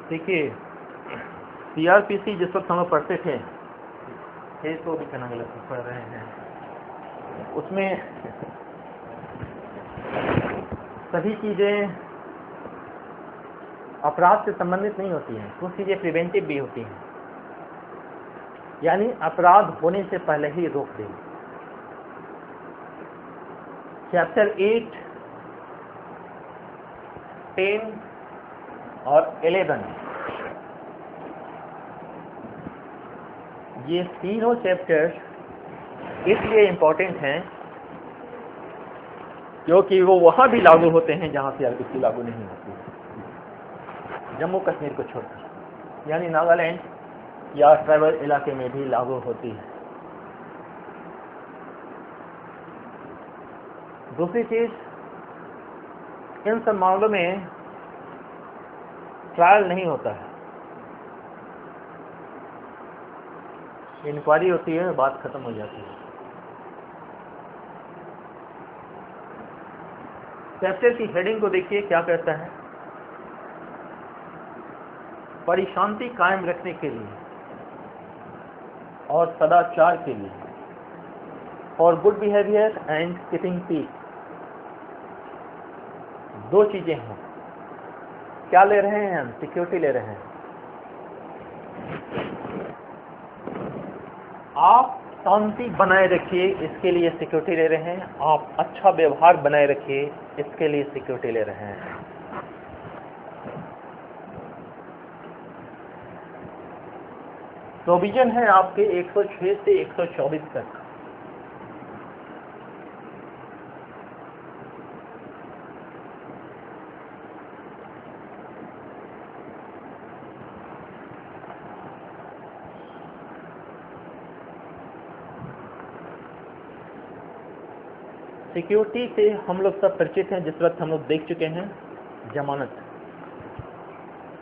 देखिए सीआरपीसी जिस वक्त हम लोग पढ़ते थे तो भी कहना गलत पढ़ रहे हैं, उसमें सभी चीज़ें अपराध से संबंधित नहीं होती हैं, कुछ चीज़ें प्रिवेंटिव भी होती हैं, यानी अपराध होने से पहले ही रोक दें। चैप्टर 8, 10 और 11 ये तीनों चैप्टर्स इसलिए इम्पोर्टेंट हैं क्योंकि वो वहाँ भी लागू होते हैं जहाँ सीआरपीसी लागू नहीं होती है, जम्मू कश्मीर को छोड़कर, यानी नागालैंड या ट्राइबल इलाके में भी लागू होती है। दूसरी चीज़, इन सब मामलों में ट्रायल नहीं होता है, इंक्वायरी होती है, बात खत्म हो जाती है। चैप्टर की हेडिंग को देखिए क्या कहता है, परिशांति कायम रखने के लिए और सदाचार के लिए, for good behaviour and keeping peace. दो चीजें हैं, क्या ले रहे हैं हम? सिक्योरिटी ले रहे हैं। आप शांति बनाए रखिए, इसके लिए सिक्योरिटी ले रहे हैं। आप अच्छा व्यवहार बनाए रखिए, इसके लिए सिक्योरिटी ले रहे हैं। प्रोविजन है आपके 106 से 124 तक। सिक्योरिटी से हम लोग सब परिचित हैं, जिस वक्त हम लोग देख चुके हैं जमानत,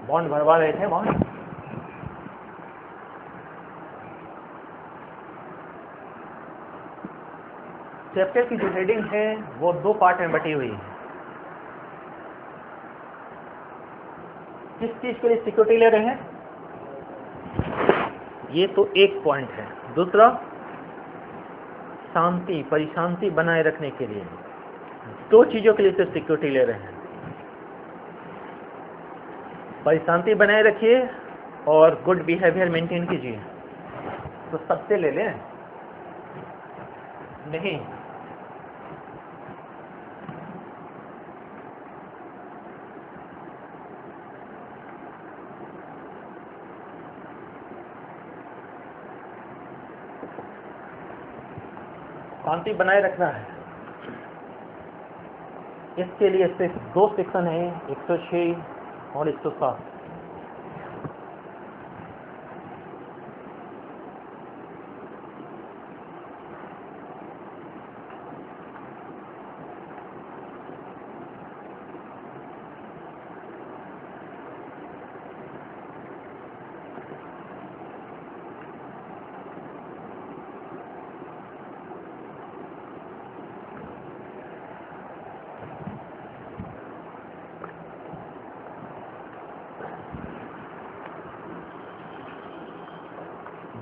बॉन्ड भरवा रहे थे बॉन्ड। चैप्टर की जो हेडिंग है वो दो पार्ट में बटी हुई है। किस चीज के लिए सिक्योरिटी ले रहे हैं, ये तो एक पॉइंट है। दूसरा, शांति, परिशांति बनाए रखने के लिए दो चीजों के लिए सिर्फ सिक्योरिटी ले रहे हैं। परिशांति बनाए रखिए और गुड बिहेवियर मेंटेन कीजिए। तो सबसे ले लें? नहीं, शांति बनाए रखना है, इसके लिए सिर्फ दो सेक्शन है, 106 और 107।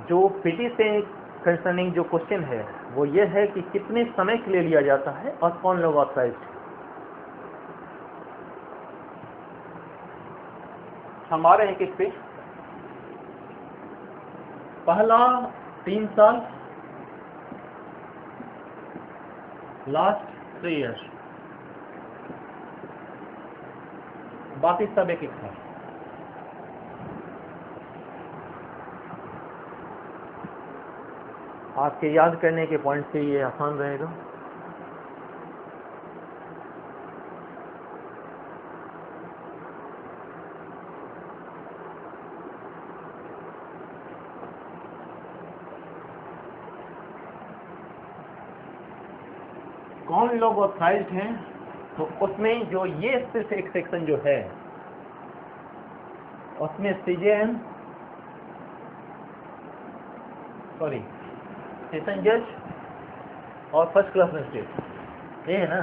जो पीटी से कंसर्निंग जो क्वेश्चन है वो ये है कि कितने समय के लिए लिया जाता है और कौन लोग ऑथराइज्ड है। हमारे हैं किस पे? पहला 3 साल, लास्ट 3 ईयर्स, बाकी सब एक साल। आपके याद करने के पॉइंट से ये आसान रहेगा। कौन लोग ऑथराइज्ड हैं, तो उसमें जो ये सिर्फ एक सेक्शन जो है उसमें सीजेएम, सॉरी सेशन जज और फर्स्ट क्लास मजिस्ट्रेट, ये है ना।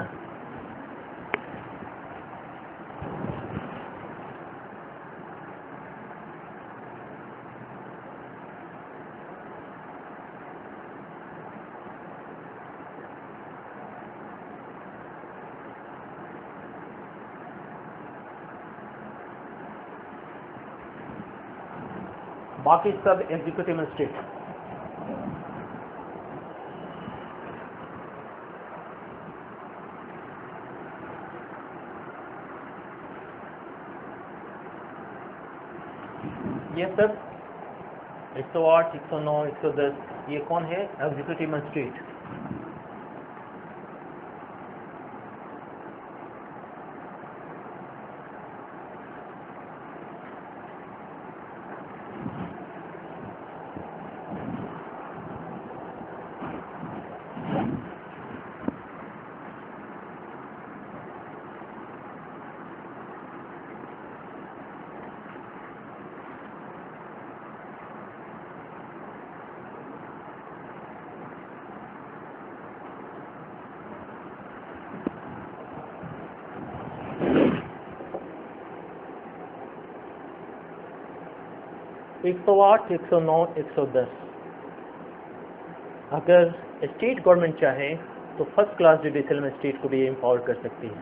बाकी सब एग्जीक्यूटिव मजिस्ट्रेट। ये सब 108, 109, 110 ये कौन है? Executive magistrate. एक 108, 109, 110 अगर स्टेट गवर्नमेंट चाहे तो फर्स्ट क्लास जुडिशियल मजिस्ट्रेट को भी एम्पावर कर सकती है।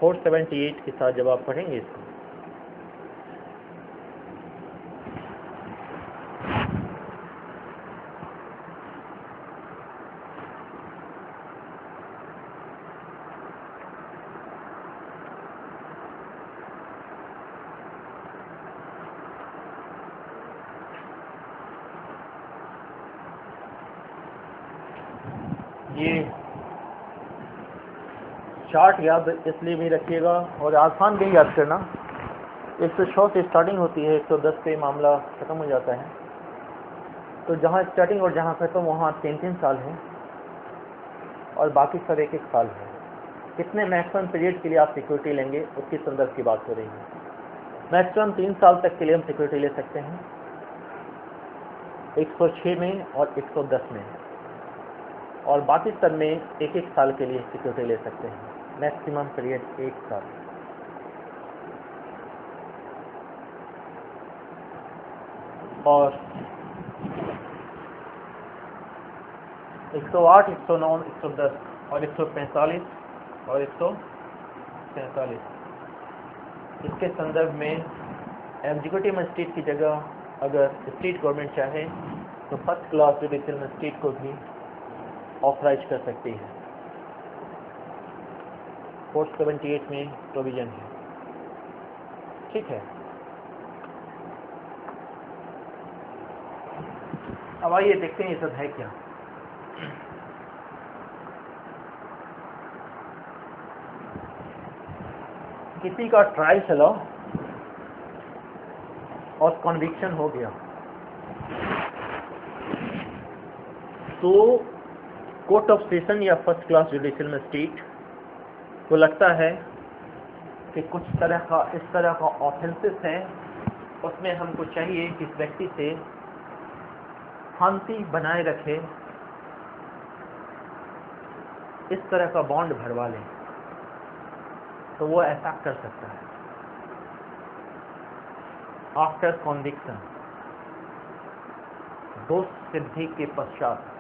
478 के साथ जब आप पढ़ेंगे इसको, ये चार्ट याद इसलिए भी रखिएगा और आसान भी याद करना। 106 से स्टार्टिंग होती है, 110 पे मामला खत्म हो जाता है। तो जहाँ स्टार्टिंग और जहाँ खत्म वहाँ 3-3 साल है और बाकी सब 1-1 साल है। कितने मैक्सिमम पीरियड के लिए आप सिक्योरिटी लेंगे उसके संदर्भ की बात हो रही है। मैक्सिमम 3 साल तक के लिए हम सिक्योरिटी ले सकते हैं 106 में और 110 में, और बाकी सब में 1-1 साल के लिए सिक्योरिटी ले सकते हैं। मैक्सिमम पीरियड 1 साल। और 108, 109, 110 और 145 और 143 इसके संदर्भ में एग्जीक्यूटिव मजिस्ट्रेट की जगह अगर स्टेट गवर्नमेंट चाहे तो फर्स्ट क्लास जुडिशियल मजिस्ट्रेट को भी ऑथराइज कर सकती है। 478 में प्रोविजन है। ठीक है, अब आइए देखते हैं ये सब है क्या। किसी का ट्रायल चला और कन्विक्शन हो गया तो कोर्ट ऑफ सेशन या फर्स्ट क्लास जुडिशियल मजिस्ट्रेट को लगता है कि कुछ तरह का इस तरह का ऑफेंसेस है, उसमें हमको चाहिए कि इस व्यक्ति से शांति बनाए रखे, इस तरह का बॉन्ड भरवा लें, तो वो ऐसा कर सकता है आफ्टर कॉन्विक्शन, दोष सिद्धि के पश्चात।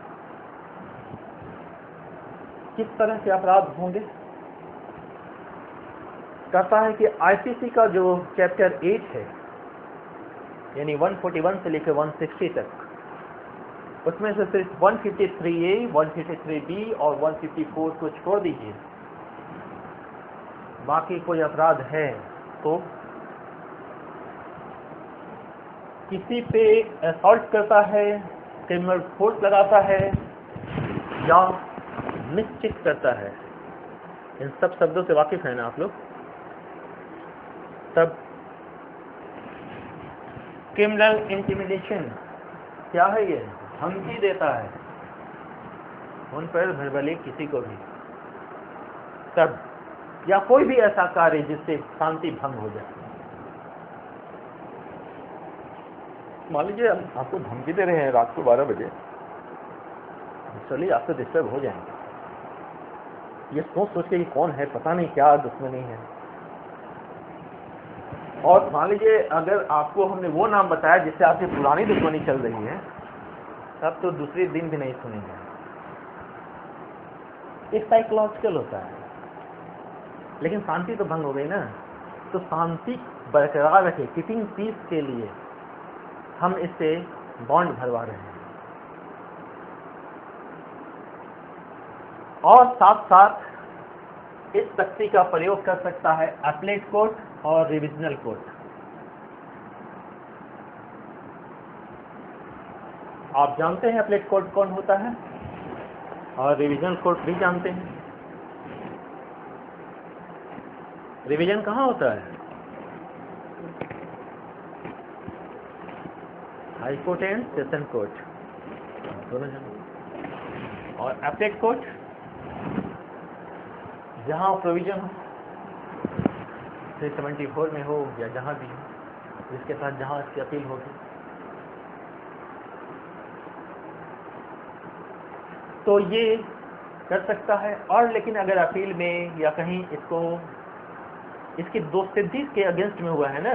किस तरह के अपराध होंगे? कहता है कि आईपीसी का जो चैप्टर 8 है, यानी 141 से लेकर 160 तक, उसमें से सिर्फ 153A, 153B और 154 को छोड़ दीजिए, बाकी कोई अपराध है तो किसी पे असॉल्ट करता है, क्रिमिनल फोर्स लगाता है या निश्चित करता है, इन सब शब्दों से वाकिफ है ना आप लोग? तब क्रिमिनल इंटिमिडेशन क्या है? ये धमकी देता है उन पर भरभले किसी को भी, तब या कोई भी ऐसा कार्य जिससे शांति भंग हो जाए। मान लीजिए आपको धमकी दे रहे हैं रात को 12 बजे, चलिए आपसे डिस्टर्ब हो जाएंगे, ये सोच के कि कौन है, पता नहीं क्या दुश्मनी है। और मान लीजिए अगर आपको हमने वो नाम बताया जिससे आपकी पुरानी दुश्मनी चल रही है, तब तो दूसरे दिन भी नहीं सुनेंगे। एक साइकोलॉजिकल होता है, लेकिन शांति तो भंग हो गई ना। तो शांति बरकरार रखे, कीपिंग पीस के लिए हम इससे बॉन्ड भरवा रहे हैं। और साथ साथ इस तख्ती का प्रयोग कर सकता है अपीलेट कोर्ट और रिविजनल कोर्ट। आप जानते हैं अपीलेट कोर्ट कौन होता है और रिविजनल कोर्ट भी जानते हैं। रिवीजन कहाँ होता है? High court and session court दोनों जगह। और अपीलेट कोर्ट जहाँ प्रोविजन हो, 374 में हो या जहाँ भी हो, जिसके साथ जहाँ इसकी अपील होगी, तो ये कर सकता है। और लेकिन अगर अपील में या कहीं इसकी दोषसिद्धि के अगेंस्ट में हुआ है ना,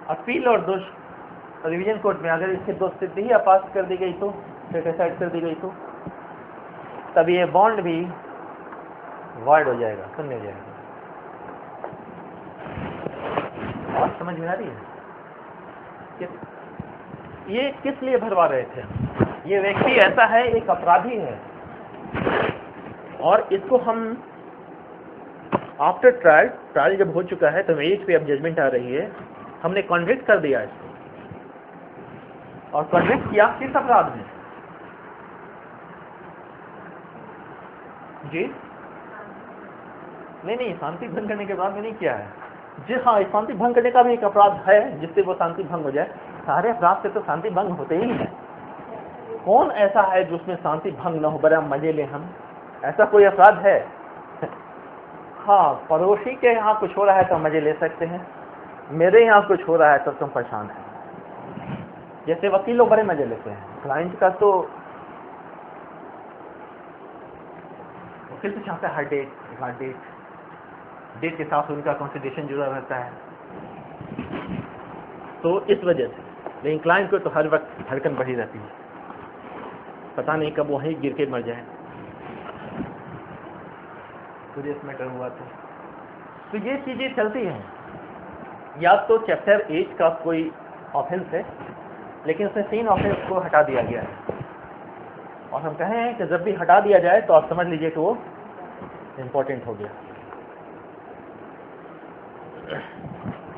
अपील और दोष रिवीजन कोर्ट में अगर इसकी दोषसिद्धि ही पास कर दी गई तो, सेटिस्फाइड कर दी गई तो, तब ये बॉन्ड भी वॉइड हो जाएगा, शून्य हो जाएगा। और समझ में आ रही है? ये किस लिए भरवा रहे थे? ये व्यक्ति ऐसा है, एक अपराधी है, और इसको हम आफ्टर ट्रायल जब हो चुका है, तो मेरिट पे अब जजमेंट आ रही है, हमने कन्विक्ट कर दिया इसको। और कन्विक्ट किया किस अपराध में? जी नहीं, शांति भंग करने के बाद में नहीं किया है जी। हाँ, शांति भंग करने का भी एक अपराध है जिससे वो शांति भंग हो जाए। सारे अपराध से तो शांति भंग होते ही हैं। कौन ऐसा है जिसमें शांति भंग न हो, बड़ा मजे ले हम? ऐसा कोई अपराध है? हाँ, पड़ोसी के यहाँ कुछ हो रहा है तो मजे ले सकते हैं, मेरे यहाँ कुछ हो रहा है तो तुम परेशान है। जैसे वकील लोग बड़े मजे लेते हैं, क्लाइंट का तो वकील तो चाहता है हर डेट के साथ उनका कंसिडरेशन जुड़ा रहता है, तो इस वजह से। लेकिन क्लाइंट को तो हर वक्त धड़कन बढ़ी रहती है, पता नहीं कब वहीं गिर के मर जाए। सीरियस मैटर हुआ तो ये चीजें चलती हैं। या तो चैप्टर 8 का कोई ऑफेंस है, लेकिन उसमें 3 ऑफेंस को हटा दिया गया है, और हम कहें हैं कि जब भी हटा दिया जाए तो आप समझ लीजिए कि वो इम्पोर्टेंट हो गया।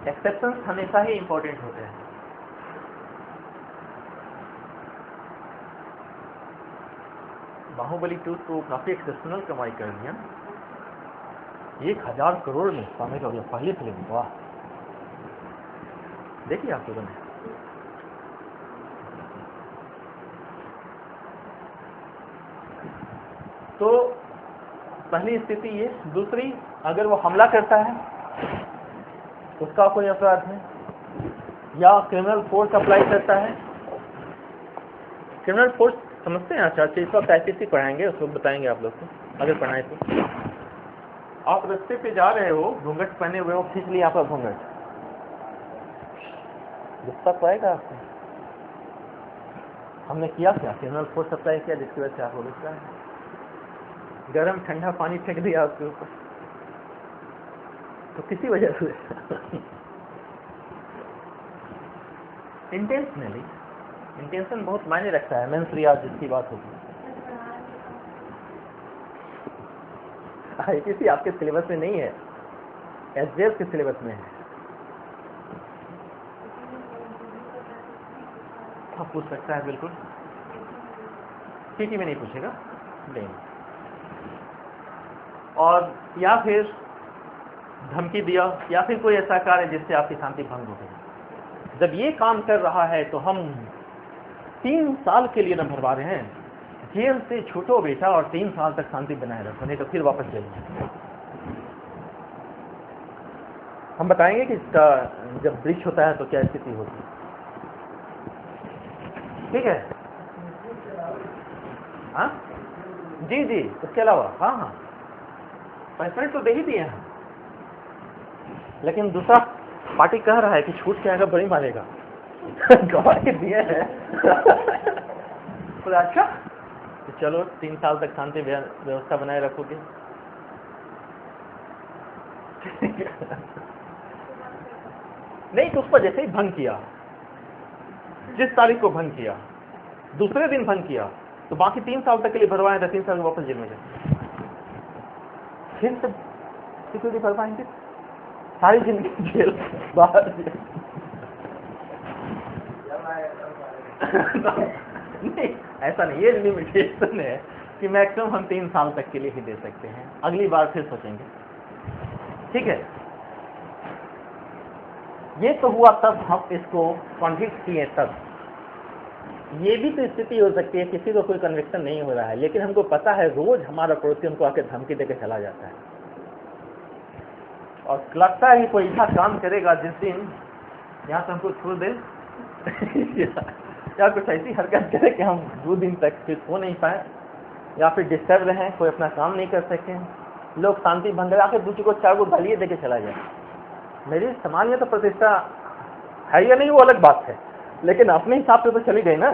एक्सेप्शंस हमेशा ही इम्पोर्टेंट होते हैं। बाहुबली 2 तो काफी एक्सेप्शनल कमाई कर दिया, 1000 करोड़ में शामिल हो गया पहली फिल्म। वाह, देखिए आप लोगों ने। तो पहली स्थिति ये। दूसरी, अगर वो हमला करता है उसका कोई अपराध है, या क्रिमिनल फोर्स अप्लाई करता है। क्रिमिनल फोर्स समझते हैं आचार्य, इस वक्त आईपीसी पढ़ाएंगे, उस वक्त बताएंगे आप लोग को, अगर पढ़ाएं तो। आप रास्ते पे जा रहे हो, घूंघट पहने हुए हो, खींच लिया आपका घूंघट, गुस्सा तो आएगा आपको। हमने किया क्या? क्रिमिनल फोर्स अप्लाई किया, जिसकी वजह से आपको गुस्सा है। गरम ठंडा पानी फेंक दिया आपके ऊपर, तो किसी वजह से इंटेंशनली। इंटेंशन बहुत मायने रखता है। मेंस रियाज जिसकी बात होगी, आईपीसी आपके सिलेबस में नहीं है, एसजेएफ के सिलेबस में है। आप पूछ सकता है, बिल्कुल। पीटी में नहीं पूछेगा, नहीं। और या फिर धमकी दिया, या फिर कोई ऐसा कार्य जिससे आपकी शांति भंग हो गई। जब ये काम कर रहा है तो हम 3 साल के लिए न भरवा रहे हैं, जेल से छूटो बेटा और 3 साल तक शांति बनाए रखो, नहीं तो फिर वापस जाइए। हम बताएंगे कि इसका जब ब्रीच होता है तो क्या स्थिति होती है, ठीक है? हाँ जी जी, उसके अलावा हाँ, पनिशमेंट तो दे ही दिए हैं, लेकिन दूसरा पार्टी कह रहा है कि छूट के आएगा बड़ी मारेगा। गवाही दिए हैं। तो अच्छा, तो चलो 3 साल तक शांति व्यवस्था बनाए रखोगे। नहीं तो उस पर जैसे ही भंग किया, जिस तारीख को भंग किया, दूसरे दिन भंग किया, तो बाकी 3 साल तक के लिए भरवाएं, 3 साल वापस जेल में जाए, फिर से सिक्योरिटी भर पाएंगे, सारी जिंदगी जेल, बाहर जेल। नहीं, ऐसा नहीं, ये लिमिटेशन है कि मैक्सिमम हम 3 साल तक के लिए ही दे सकते हैं, अगली बार फिर सोचेंगे। ठीक है, ये तो हुआ तब हम इसको कन्विक्ट किए तब। ये भी तो स्थिति हो सकती है किसी को कोई कन्विक्शन नहीं हो रहा है, लेकिन हमको पता है रोज हमारा पड़ोसी हमको आके धमकी देके चला जाता है, और लगता है कोई ऐसा काम करेगा जिस दिन यहाँ से हमको छोड़ दे या कुछ ऐसी हरकत करे कि हम 2 दिन तक फिर हो नहीं पाए, या फिर डिस्टर्ब रहें, कोई अपना काम नहीं कर सके, लोग शांति भंग आके दूसरे को 4 गालियाँ देके चला जाए। मेरी समाज में तो प्रतिष्ठा है या नहीं वो अलग बात है, लेकिन अपने हिसाब से तो चली गई ना।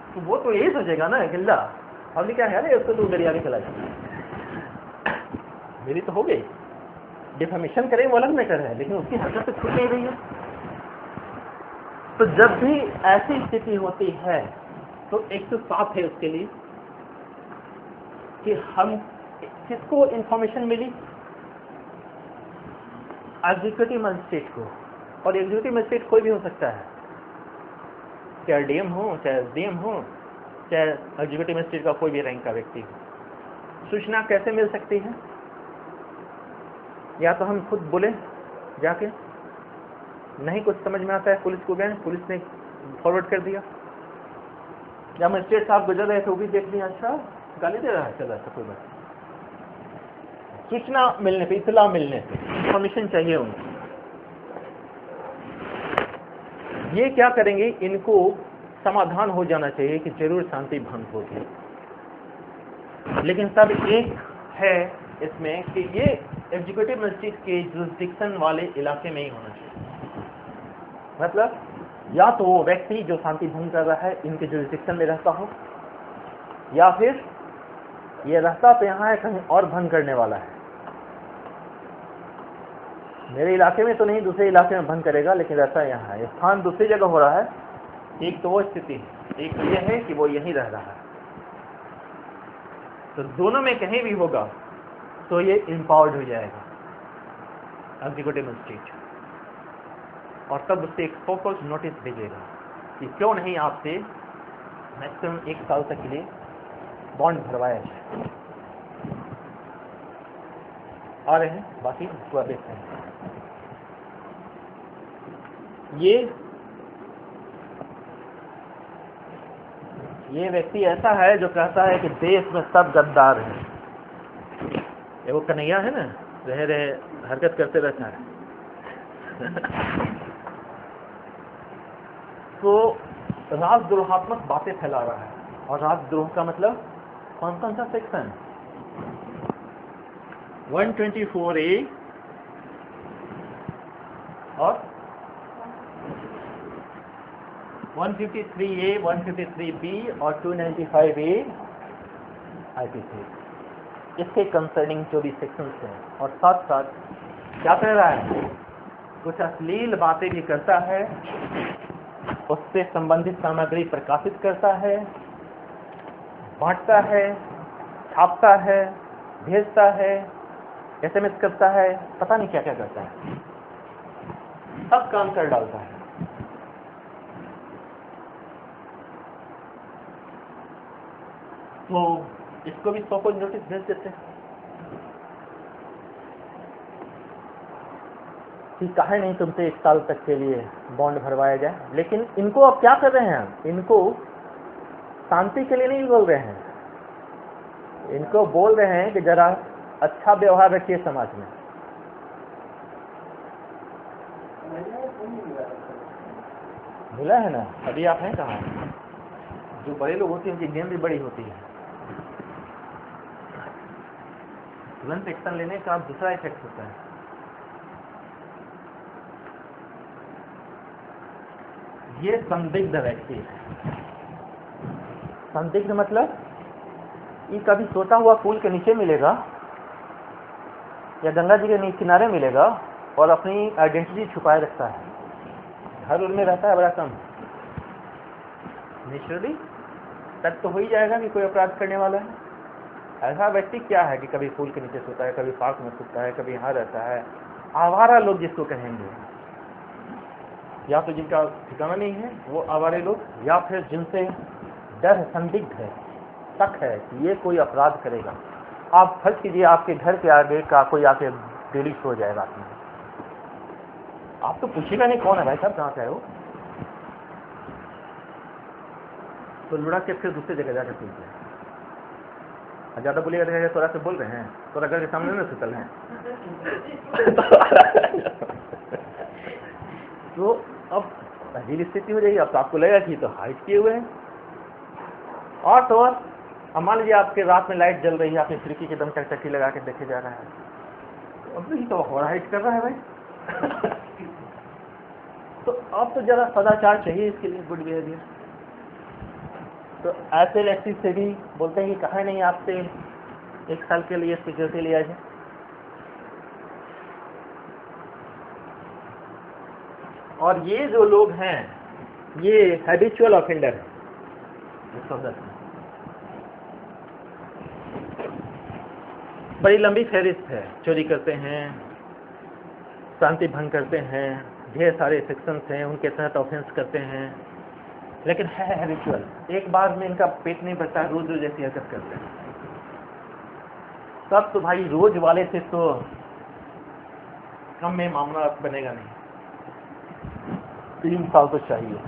तो वो तो यही सोचेगा ना गिल्ला, हमने क्या है उसको तो गरिया के चला जाए, मेरी तो हो गई। डिफेमेशन करें वो अलग मैटर है, लेकिन उसकी हरकत तो छूट नहीं रही है। तो जब भी ऐसी स्थिति होती है तो 107 है उसके लिए कि हम किसको इंफॉर्मेशन मिली, एग्जीक्यूटिव मजिस्ट्रेट को, और एग्जीक्यूटिव मजिस्ट्रेट कोई भी हो सकता है, चाहे डीएम हो, चाहे एसडीएम हो, चाहे एग्जीक्यूटिव मजिस्ट्रेट का कोई भी रैंक का व्यक्ति हो। सूचना कैसे मिल सकती है, या तो हम खुद बोले जाके, नहीं कुछ समझ में आता है पुलिस को गए, पुलिस ने फॉरवर्ड कर दिया, या मजिस्ट्रेट साहब गुजर रहे थे वो भी देख लिया, अच्छा गाली दे रहा है, चला ऐसा कोई बात। सूचना मिलने पे, इतला मिलने पे, इंफॉर्मेशन चाहिए उनको, ये क्या करेंगे, इनको समाधान हो जाना चाहिए कि जरूर शांति भंग होगी। लेकिन तब एक है इसमें कि ये एग्जीक्यूटिव मजिस्ट्रेट के जुरिस्डिक्शन वाले इलाके में ही होना चाहिए। मतलब या तो वो व्यक्ति जो शांति भंग कर रहा है इनके जुरिस्डिक्शन में रहता हो, या फिर ये रहता तो यहाँ है कहीं और भंग करने वाला है, मेरे इलाके में तो नहीं दूसरे इलाके में भंग करेगा, लेकिन रहता यहाँ है, स्थान दूसरी जगह हो रहा है। एक तो वो स्थिति है, एक ये है कि वो यहीं रह रहा है। तो दोनों में कहीं भी होगा तो ये इम्पावर्ड हो जाएगा एग्जीक्यूटिव मजिस्ट्रेट, और तब उससे एक फोकस नोटिस भेजेगा कि क्यों नहीं आपसे मैक्सिमम 1 साल तक के लिए बॉन्ड भरवाया जाए। आ रहे हैं बाकी उसको देखते हैं। ये व्यक्ति ऐसा है जो कहता है कि देश में सब गद्दार हैं। ये वो कन्हैया है ना, रहे रहे हरकत करते रहता है। तो राजद्रोहात्मक बातें फैला रहा है, और राजद्रोह का मतलब कौन कौन सा सेक्शन, 124A और 153A, 153B और 295A IPC, इसके कंसर्निंग जो भी सेक्शंस हैं। और साथ साथ क्या कर रहा है, कुछ अश्लील बातें भी करता है, उससे संबंधित सामग्री प्रकाशित करता है, बांटता है, छापता है, भेजता है, SMS करता है, पता नहीं क्या क्या करता है, सब काम कर डालता है। तो इसको भी 100 को नोटिस भेज देते हैं कि काहे नहीं तुमसे 1 साल तक के लिए बॉन्ड भरवाया जाए। लेकिन इनको अब क्या कर रहे हैं, इनको शांति के लिए नहीं बोल रहे हैं, इनको बोल रहे हैं कि जरा अच्छा व्यवहार रखिए समाज में। मिला है ना, अभी आप हैं कहाँ, जो बड़े लोग होते हैं उनकी गेम भी बड़ी होती है। तुरंत एक्शन लेने का दूसरा इफेक्ट होता है। ये संदिग्ध व्यक्ति है। संदिग्ध मतलब ये कभी सोता हुआ फूल के नीचे मिलेगा या गंगा जी के किनारे मिलेगा और अपनी आइडेंटिटी छुपाए रखता है, घर उनमें रहता है बड़ा कम, नेचुरली तक तो हो ही जाएगा कि कोई अपराध करने वाला है। ऐसा व्यक्ति क्या है कि कभी फूल के नीचे सोता है, कभी पार्क में सोता है, कभी यहाँ रहता है। आवारा लोग जिसको कहेंगे, या तो जिनका ठिकाना नहीं है वो आवारे लोग, या फिर जिनसे डर है, संदिग्ध है, शक है कि ये कोई अपराध करेगा। आप फर्ज कीजिए आपके घर के आगे का कोई आके डेली सो जाए रात में, आप तो पूछेगा नहीं कौन है भाई साहब, कहाँ से आए हो, तो लुढ़ा के फिर दूसरी जगह जाकर पूछ जाए। ज्यादा बोलेगा तो तोरा से बोल रहे हैं, तोरा घर के सामने में सुतल हैं। तो अब अजीब स्थिति हो जाएगी। अब तो आपको लगेगा कि तो हाइट किए हुए हैं। और तो और अब मान लीजिए आपके रात में लाइट जल रही है, आपने खिड़की के दम चकचकी लगा के देखे जा रहा है, अब भी तो और हाइट कर रहा है भाई। तो अब तो जरा सदाचार चाहिए इसके लिए, गुड बिहेवियर। तो ऐसे व्यक्ति से भी बोलते हैं कि कहा नहीं आपसे 1 साल के लिए सिक्योरिटी लिया जाए। और ये जो लोग हैं ये हैबिचुअल ऑफेंडर है। 110 में बड़ी लंबी फहरिस्त है, चोरी करते हैं, शांति भंग करते हैं, ढेर सारे सेक्शंस हैं उनके तहत ऑफेंस करते हैं, लेकिन है हैबिचुअल। एक बार में इनका पेट नहीं भरता, रोज रोज ऐसी हरकत करते हैं। तब तो भाई रोज वाले से तो कम में मामला बनेगा नहीं, 3 साल तो चाहिए।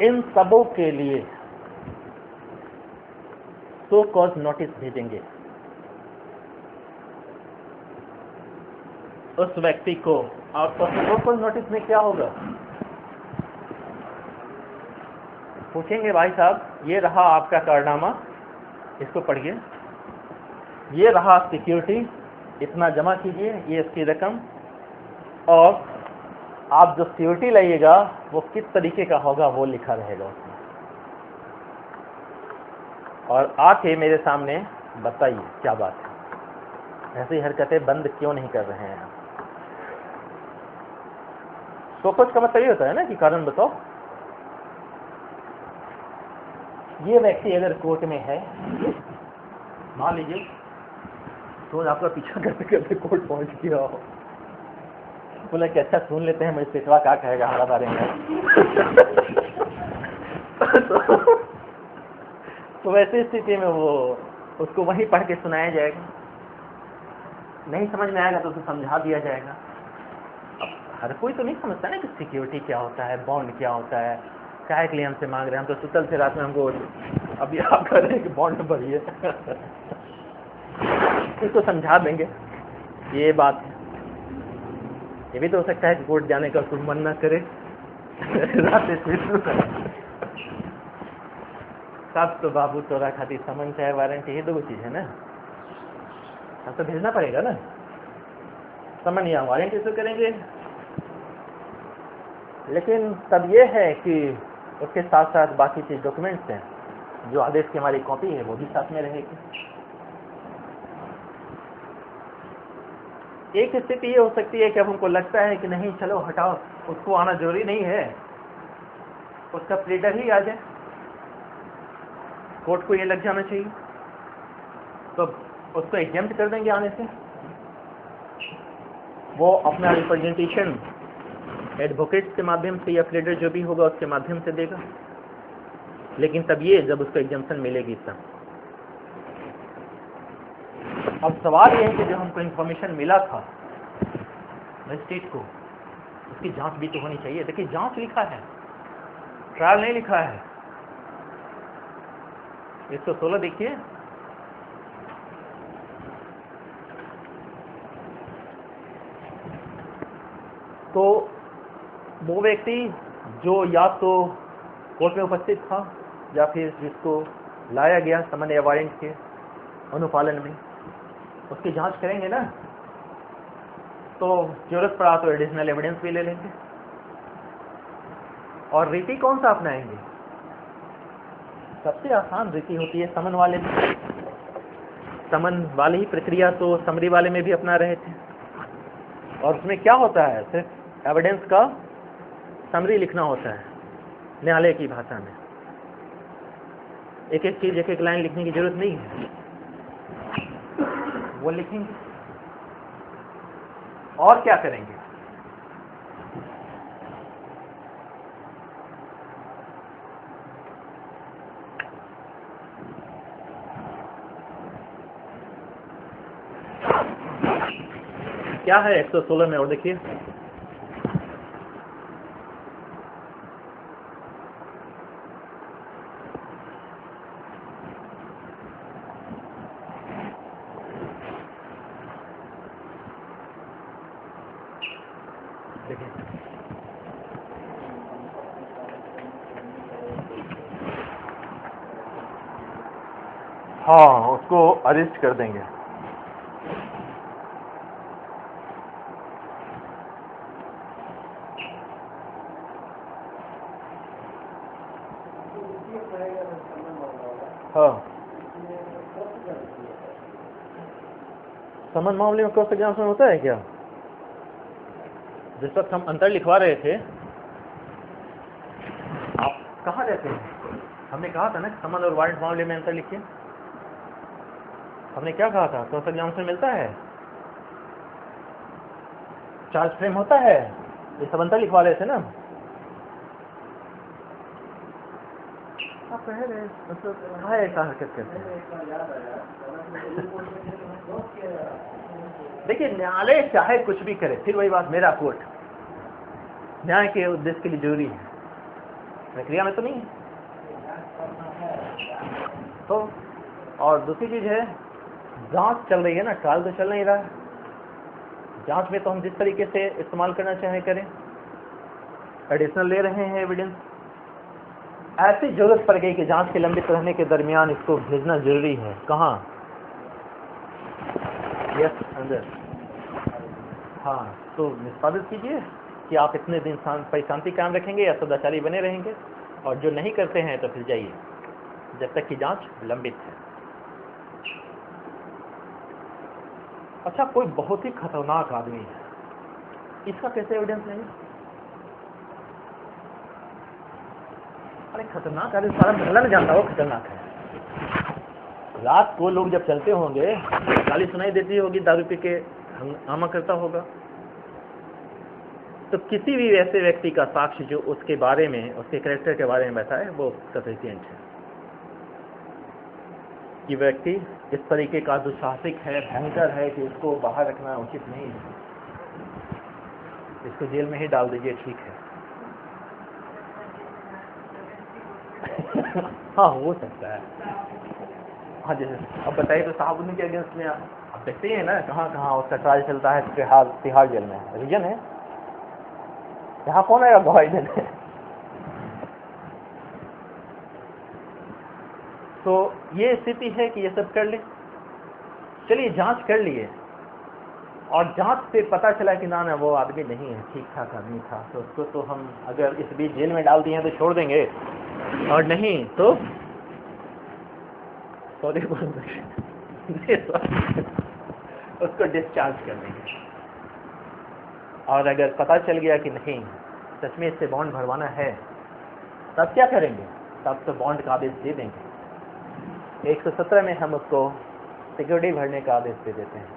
इन सबों के लिए सो कॉज नोटिस भेजेंगे उस व्यक्ति को। और सो कॉज नोटिस में क्या होगा, पूछेंगे भाई साहब ये रहा आपका कारनामा, इसको पढ़िए, ये रहा सिक्योरिटी, इतना जमा कीजिए, ये इसकी रकम, और आप जो सिक्योरिटी लाइएगा वो किस तरीके का होगा वो लिखा रहेगा उसमें, और आके मेरे सामने बताइए क्या बात है, ऐसी हरकतें बंद क्यों नहीं कर रहे हैं। तो कुछ का मतलब ये होता है ना कि कारण बताओ। ये व्यक्ति अगर कोर्ट में है, मान लीजिए तो आपका पीछा करते करते कोर्ट पहुंच गया हो, बोला कि अच्छा सुन लेते हैं मजिस्ट्रेटवा क्या कहेगा हमारा बारे में। तो वैसी स्थिति में वो उसको वहीं पढ़ के सुनाया जाएगा, नहीं समझ में आएगा तो उसे समझा दिया जाएगा। अब हर कोई तो नहीं समझता ना कि सिक्योरिटी क्या होता है, बॉन्ड क्या होता है, क्या के लिए हमसे मांग रहे हैं, हम तो सुतल से रात में हमको अभी आप कर रहे हैं कि बॉन्ड भरिए। इसको समझा देंगे ये बात है। ये भी तो हो सकता है कि कोर्ट जाने का कुछ मन ना करे, रात से शुरू करें। सब तो बाबू तोरा खातिर समन चाहे वारंट, ये 2 चीज है ना, अब तो भेजना पड़ेगा ना, समन या वारंट इशू करेंगे। लेकिन तब ये है कि उसके साथ साथ बाकी चीज डॉक्यूमेंट्स हैं, जो आदेश की हमारी कॉपी है वो भी साथ में रहेगी। एक स्थिति ये हो सकती है कि अब हमको लगता है कि नहीं चलो हटाओ, उसको आना जरूरी नहीं है, उसका प्लीडर ही आ जाए, कोर्ट को ये लग जाना चाहिए, तो उसको एग्जेम्प्ट कर देंगे आने से। वो अपना रिप्रेजेंटेशन एडवोकेट के माध्यम से या प्लीडर जो भी होगा उसके माध्यम से देगा। लेकिन तब ये जब उसको एग्जेम्पशन मिलेगी तब। अब सवाल ये है कि जो हमको इन्फॉर्मेशन मिला था मजिस्ट्रेट को, उसकी जांच भी तो होनी चाहिए। देखिए जांच लिखा है, ट्रायल नहीं लिखा है। 116 देखिए, तो वो व्यक्ति जो या तो कोर्ट में उपस्थित था या फिर जिसको लाया गया समन या वारंट के अनुपालन में, उसकी जांच करेंगे ना, तो जरूरत पड़ा तो एडिशनल एविडेंस भी ले लेंगे। और रीति कौन सा अपनाएंगे? सबसे आसान रीति होती है समन वाले में, समन वाली ही प्रक्रिया तो समरी वाले में भी अपना रहे थे। और उसमें क्या होता है, सिर्फ एविडेंस का समरी लिखना होता है न्यायालय की भाषा में। एक एक चीज एक एक लाइन लिखने की जरूरत नहीं है, वो लिखेंगे और क्या करेंगे। क्या है 116 में, और देखिए हाँ, उसको अरेस्ट कर देंगे। हाँ, समन मामले में क्रॉस एग्जामिनेशन होता है क्या? जिस वक्त हम अंतर लिखवा रहे थे, आप कहाँ रहते हैं? हमने कहा था ना समन और वारंट मामले में अंतर लिखिए। हमने क्या कहा था, क्रॉस एग्जामिनेशन मिलता है, चार्ज फ्रेम होता है, ये सब अंतर लिखवा रहे थे ना। आप कह रहे मतलब है ऐसा हरकत करते हैं। देखिए, न्यायालय चाहे कुछ भी करे, फिर वही बात, मेरा कोर्ट न्याय के उद्देश्य के लिए जरूरी है, प्रक्रिया में तो नहीं है। तो और दूसरी चीज है, जांच चल रही है ना, ट्रायल तो चल नहीं रहा है। जांच में तो हम जिस तरीके से इस्तेमाल करना चाहें करें, एडिशनल ले रहे हैं एविडेंस। ऐसी जरूरत पड़ गई कि जांच के लंबित रहने के दरमियान इसको भेजना जरूरी है। कहाँ? यस, अंदर। हाँ, तो निष्पादित कीजिए कि आप इतने दिन शांति कायम रखेंगे या सदाचारी बने रहेंगे, और जो नहीं करते हैं तो फिर जाइए जब तक कि जांच लंबित है। अच्छा, कोई बहुत ही खतरनाक आदमी है, इसका कैसे एविडेंस लेंगे? अरे खतरनाक आदमी, सारा मोहल्ला नहीं जानता वो खतरनाक है। रात को लोग जब चलते होंगे, गाली सुनाई देती होगी, दारू पी के हंगामा करता होगा, तो किसी भी ऐसे व्यक्ति का साक्ष्य जो उसके बारे में, उसके कैरेक्टर के बारे में बताए, वो सफिशिएंट है। ये व्यक्ति इस तरीके का दुस्साहसिक है, भयंकर है कि इसको बाहर रखना उचित नहीं है, इसको जेल में ही डाल दीजिए, ठीक है। हाँ, हो सकता है। हाँ, जैसे अब बताइए, तो साहब के अगेंस्ट में आप देखते ही हैं ना, कहाँ कहाँ उसका ट्रायल चलता है, तिहाड़ जेल में। रीजन है, यहाँ कौन आएगा गवाही देने? तो ये स्थिति है कि ये सब कर ले। चलिए, जांच कर लिए और जांच से पता चला कि ना वो आदमी नहीं है, ठीक ठाक आदमी था, तो उसको तो हम अगर इस बीच जेल में डाल दिए हैं तो छोड़ देंगे, और नहीं तो सॉरी उसको डिस्चार्ज कर देंगे। और अगर पता चल गया कि नहीं, सच में इससे बॉन्ड भरवाना है, तब क्या करेंगे? तब तो बॉन्ड का आदेश दे देंगे। 117 में हम उसको सिक्योरिटी भरने का आदेश दे देते हैं।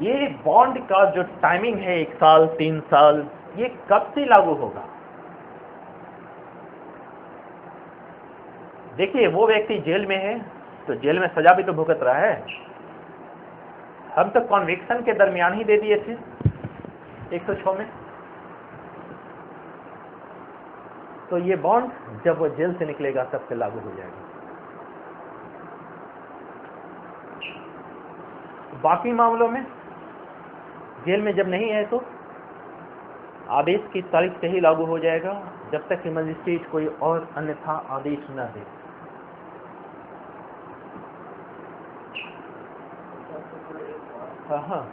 ये बॉन्ड का जो टाइमिंग है, 1 साल 3 साल, ये कब से लागू होगा? देखिए, वो व्यक्ति जेल में है तो जेल में सजा भी तो भुगत रहा है। हम तो कॉन्विक्शन के दरमियान ही दे दिए थे 106 में। तो ये बॉन्ड जब वो जेल से निकलेगा तब से लागू हो जाएगा। बाकी मामलों में जेल में जब नहीं है तो आदेश की तारीख से ही लागू हो जाएगा, जब तक कि मजिस्ट्रेट कोई और अन्यथा आदेश न दे। हाँ,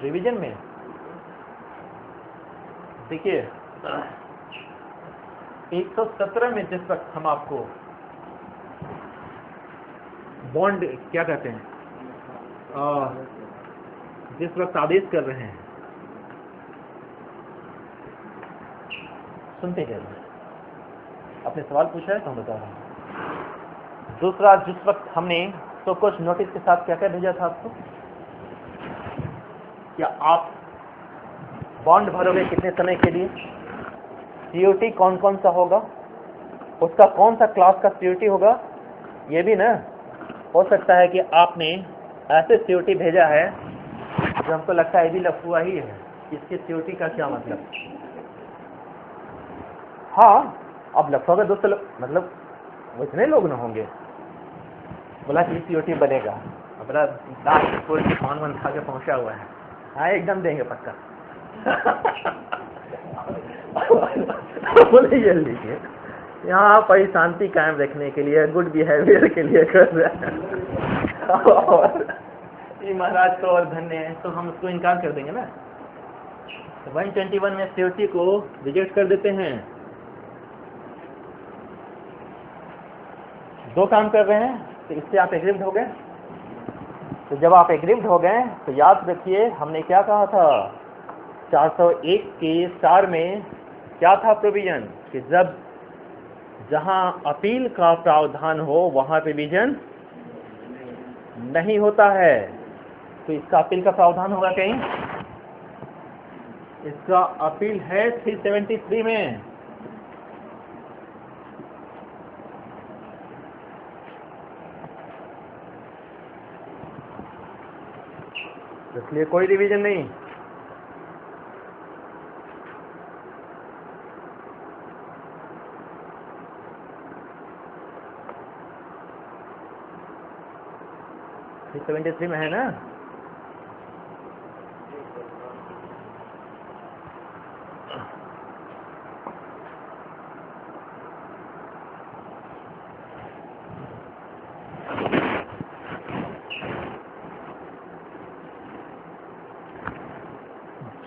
रिवीजन में देखिए 117 में जिस वक्त हम आपको बॉन्ड क्या कहते हैं, जिस वक्त आदेश कर रहे हैं, सुनते क्या आपने सवाल पूछा है तो हम बता रहे हैं। दूसरा, जिस वक्त हमने तो कुछ नोटिस के साथ क्या क्या भेजा था आपको, क्या आप बॉन्ड भरोगे कितने समय के लिए, सीओटी कौन कौन सा होगा, उसका कौन सा क्लास का सीओटी होगा, ये भी ना हो सकता है कि आपने ऐसे सीओटी भेजा है जो हमको लगता है ये भी लफुआ ही है, इसके सीओटी का क्या मतलब। हाँ, अब लफुआ का दोस्त मतलब वो इतने लोग ना होंगे, बोला कि सीओटी बनेगा, अपना दांत खोल के पान वन खा के पहुंचा हुआ है, हाँ एकदम देंगे पक्का। बोले ये लीजिए, यहाँ पर शांति कायम रखने के लिए, गुड बिहेवियर के लिए कर रहे हैं, और ये महाराज तो और धन्य है, तो हम उसको इनकार कर देंगे ना। तो 121 में सीओटी को रिजेक्ट कर देते हैं। दो काम कर रहे हैं, तो इससे आप एग्रीव्ड हो गए। तो जब आप एग्रीव्ड हो गए तो याद रखिए हमने क्या कहा था, 401 के 4 में क्या था प्रोविजन, कि जब जहां अपील का प्रावधान हो वहां प्रोविजन नहीं होता है। तो इसका अपील का प्रावधान होगा कहीं, इसका अपील है 373 में। इसलिए कोई रिवीजन नहीं। ये 73 में है ना।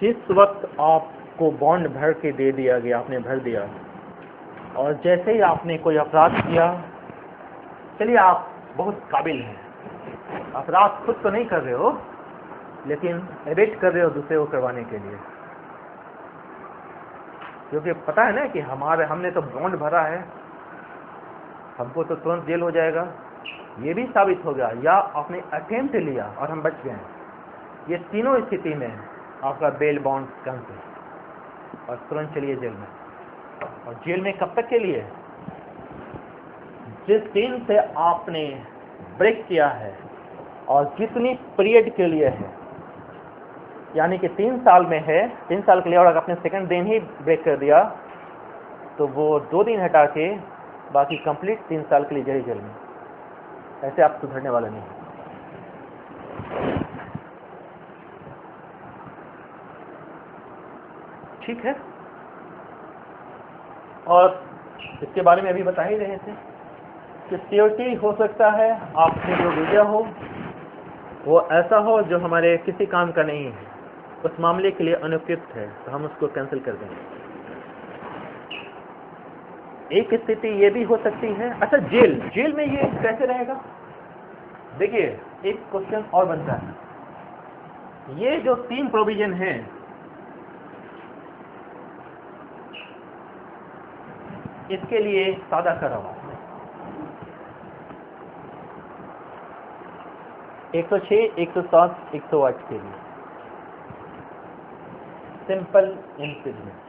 जिस वक्त आपको बॉन्ड भर के दे दिया गया, आपने भर दिया, और जैसे ही आपने कोई अपराध किया, चलिए आप बहुत काबिल हैं, अपराध खुद तो नहीं कर रहे हो लेकिन एडिट कर रहे हो दूसरे को करवाने के लिए, क्योंकि पता है ना कि हमने तो बॉन्ड भरा है, हमको तो तुरंत जेल हो जाएगा। ये भी साबित हो गया, या आपने अटेम्प्ट लिया और हम बच गए। ये तीनों स्थिति में आपका बेल बॉन्ड कैंसिल और तुरंत चलिए जेल में। और जेल में कब तक के लिए, जिस दिन से आपने ब्रेक किया है और कितनी पीरियड के लिए है, यानी कि 3 साल में है, 3 साल के लिए, और अगर आपने सेकंड दिन ही ब्रेक कर दिया तो वो 2 दिन हटा के बाकी कंप्लीट 3 साल के लिए जेल में। ऐसे आप सुधरने वाले नहीं। ठीक है। और इसके बारे में अभी बता ही रहे थे कि सीओटी हो सकता है आपने जो भेजा हो वो ऐसा हो जो हमारे किसी काम का नहीं है, उस मामले के लिए अनुपयुक्त है, तो हम उसको कैंसिल कर देंगे। एक स्थिति ये भी हो सकती है, अच्छा जेल में ये कैसे रहेगा। देखिए एक क्वेश्चन और बनता है, ये जो 3 प्रोविजन हैं, इसके लिए सादा करावा 106, 107, 108 के लिए सिंपल इम्प्रिजमेंट,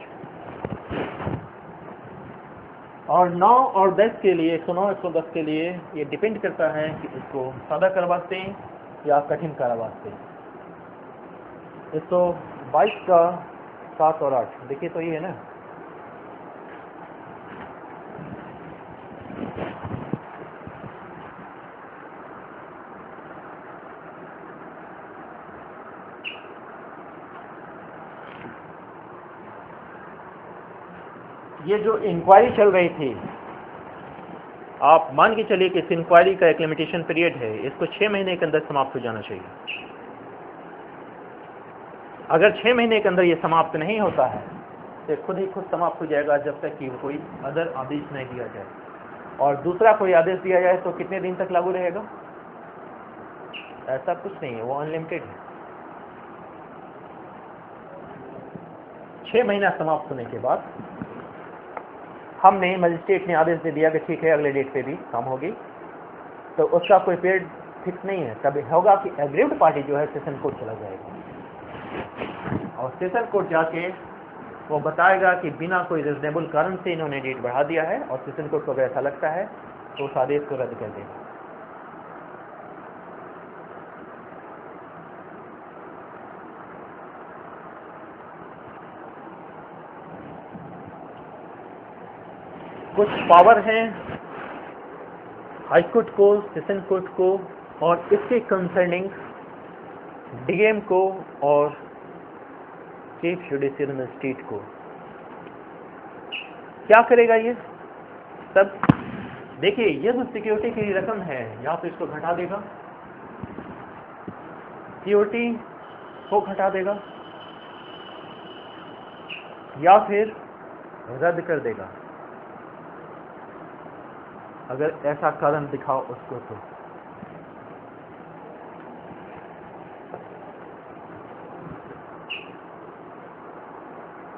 और 9 और 10 के लिए, 109, 110 के लिए ये डिपेंड करता है कि इसको सादा करवाते हैं या कठिन करवाते हैं। 122 का 7 और 8 देखिए, तो ये है ना, ये जो इंक्वायरी चल रही थी, आप मान के चलिए कि इस इंक्वायरी का एक लिमिटेशन पीरियड है, इसको 6 महीने के अंदर समाप्त हो जाना चाहिए। अगर 6 महीने के अंदर ये समाप्त नहीं होता है से खुद ही खुद समाप्त हो जाएगा जब तक कि कोई अदर आदेश नहीं दिया जाए। और दूसरा कोई आदेश दिया जाए तो कितने दिन तक लागू रहेगा? ऐसा कुछ नहीं है, वो अनलिमिटेड है। 6 महीना समाप्त होने के बाद हमने मजिस्ट्रेट ने आदेश दे दिया कि ठीक है अगले डेट पे भी काम होगी, तो उसका कोई पीरियड फिक्स नहीं है। तब होगा कि एग्रीव्ड पार्टी जो है सेशन कोर्ट चला जाएगा और सेशन कोर्ट जाके वो बताएगा कि बिना कोई रिजनेबल कारण से इन्होंने डेट बढ़ा दिया है, और सेशन कोर्ट को अगर ऐसा लगता है तो उस आदेश को रद्द कर देगा। कुछ पावर हैं हाई कोर्ट को, सेशन कोर्ट को और इसके कंसर्निंग डीएम को और चीफ जुडिशियल मजिस्ट्रेट को। क्या करेगा ये सब? देखिए, ये जो सिक्योरिटी की रकम है या तो इसको घटा देगा, सिक्योरिटी को घटा देगा, या फिर रद्द कर देगा अगर ऐसा कारण दिखाओ उसको। तो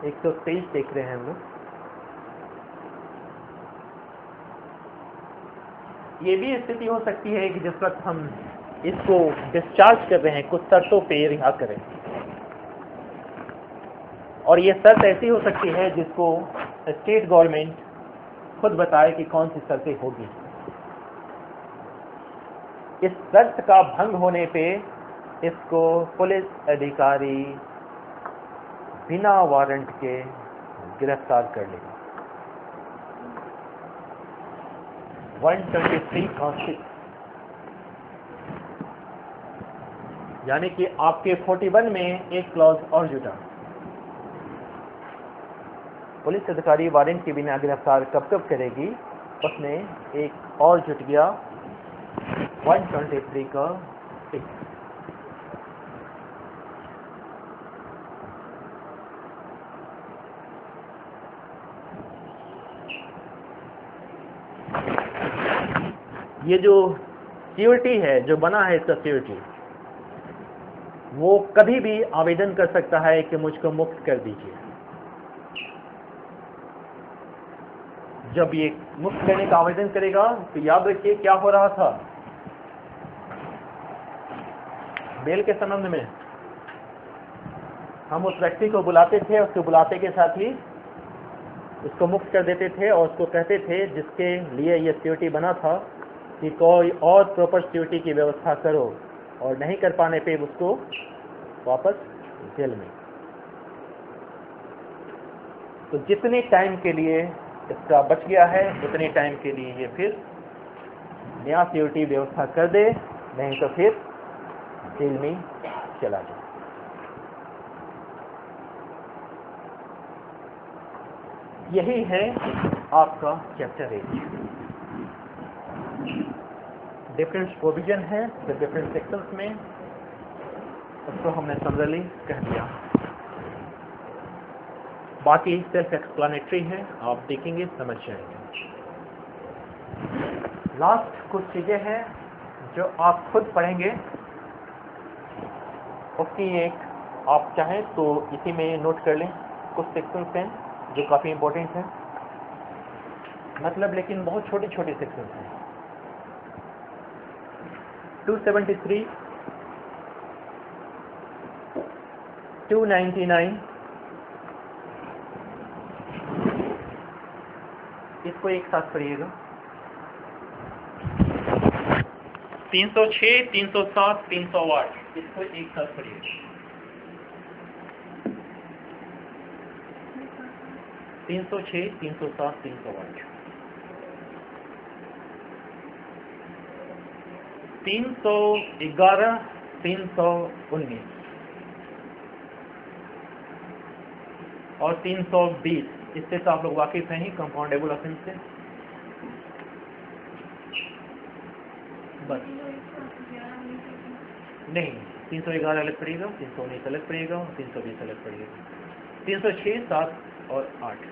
एक तो 23 देख रहे हैं हम लोग। ये भी स्थिति हो सकती है कि जिस वक्त हम इसको डिस्चार्ज कर रहे हैं कुछ शर्तों पे रिहा करें, और ये शर्त ऐसी हो सकती है जिसको स्टेट गवर्नमेंट खुद बताए कि कौन सी शर्तें होगी। इस शर्त का भंग होने पे इसको पुलिस अधिकारी बिना वारंट के गिरफ्तार कर लेगा। 123 और 6 यानी कि आपके 41 में एक क्लॉज और जुटा। पुलिस अधिकारी वारंट के बिना गिरफ्तार कब कब करेगी, उसमें एक और जुट गया 123 का 6। ये जो सिक्योरिटी है, जो बना है इसका सिक्योरिटी, वो कभी भी आवेदन कर सकता है कि मुझको मुक्त कर दीजिए। जब ये मुक्त करने का आवेदन करेगा तो याद रखिए क्या हो रहा था बेल के संबंध में। हम उस व्यक्ति को बुलाते थे, उसको बुलाते के साथ ही उसको मुक्त कर देते थे और उसको कहते थे जिसके लिए ये सिक्योरिटी बना था कि कोई और प्रॉपर सिक्योरिटी की व्यवस्था करो, और नहीं कर पाने पे उसको वापस जेल में। तो जितने टाइम के लिए इसका बच गया है उतने टाइम के लिए ये फिर नया सिक्योरिटी व्यवस्था कर दे, नहीं तो फिर जेल में चला जाए। यही है आपका चैप्टर 8। डिफरेंट प्रोविजन है डिफरेंट सेक्शंस में, उसको हमने समझली कह दिया। बाकी सेल्फ एक्सप्लेनेटरी है, आप देखेंगे समझ जाएंगे। लास्ट कुछ चीजें हैं जो आप खुद पढ़ेंगे, उसकी एक आप चाहें तो इसी में नोट कर लें। कुछ सेक्शंस हैं जो काफ़ी इंपॉर्टेंट हैं, मतलब लेकिन बहुत छोटी छोटी सेक्शंस हैं। 273, 299, इसको एक साथ पढ़िएगा। 306, 307, 308, इसको एक साथ पढ़िएगा। 306, 307, 308, 311, 319 और 320। इससे तो आप लोग वाकिफ हैं ही, कंपाउंडेबल ऑफेंस से। बस नहीं, 311 अलग पड़ेगा, 319 अलग पड़ेगा, 320 अलग पड़ेगा। 306, 7 और 8,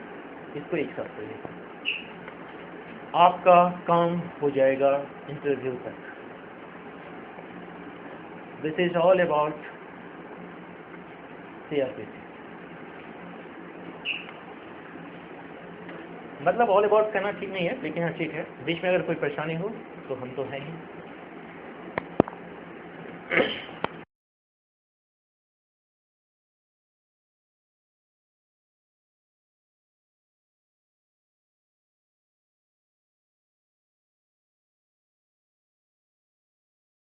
इसको एक साथ करिए, आपका काम हो जाएगा इंटरव्यू तक। This is all about CRPC। मतलब ऑल अबाउट कहना ठीक नहीं है, लेकिन हाँ ठीक है। बीच में अगर कोई परेशानी हो तो हम तो हैं ही।